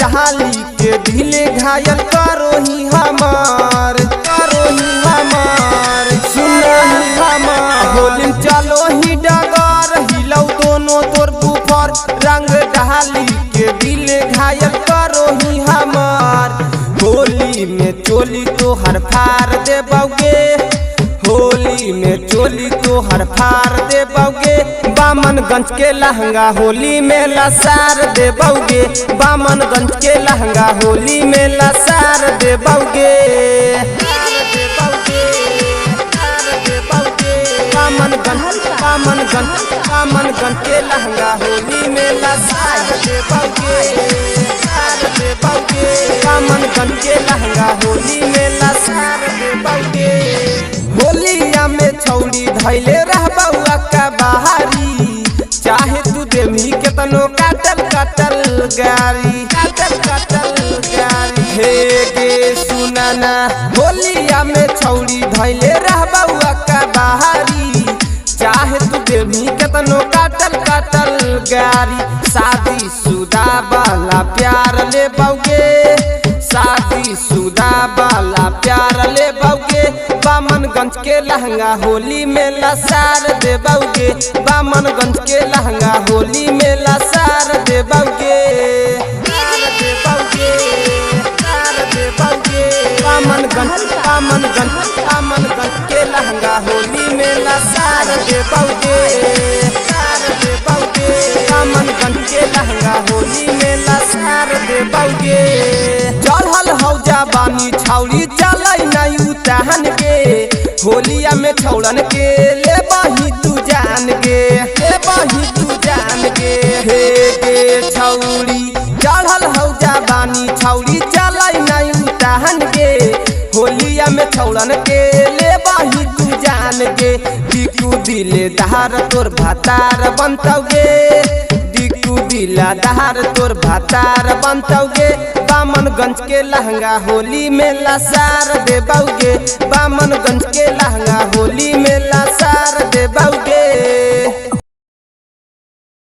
डाली के दिल घायल करो ही हमार सुनही हमार। होली चलो ही डगर हिलौ दोनों तोर बुफर रंग डाली के दिल घायल करो ही हमार। होली में चोली तो हर फार दे बौगे, होली में चोली तो हर फार दे बौगे। बामनगंज के लहंगा होली में लसार दे बौगे, बामनगंज के लहंगा होली में लसार दे बौगे। बामनगंज के लहंगा होली में लसार दे बौगे, बामनगंज के लहंगा होली में लसार दे बौगे। होलिया में छौड़ी धैले रह बउआ का बहारी, चाहे तू देमी केतनो काटल गारी हे गे सुनाना। होलिया में छौड़ी धैले रह बउआ का बहारी, चाहे तू देमी केतनो काटल गारी। शादी शुदा वाला प्यार ले बौगे, शादी शुदा वाला प्यार ले बौगे। बामनगंज के लहंगा होली में लसार दे बौगे, बामनगंज के लहंगा होली में लसार दे बौगे। बामनगंज के लहंगा होली में लसार दे बौगे, बामनगंज के लहंगा होली में लसार दे बौगे। चढ़ल हौजा बानी छौड़ी चलै नहीं उताहन के, होलिया में छौड़न के ले बही तू जान गे, हे गे छौड़ी। चढ़ल हौजा बानी छौड़ी चलै नहीं उताहन के, होलिया में छौड़न के ले बही तू जान गे। दिकू दिलदार तोर भातार बनतौगे, दिकू दिलदार तोर भातार बनतौगे। बामनगंज के लहंगा होली में लसार दे बौगे, बामनगंज के लहंगा होली में लसार दे बौगे।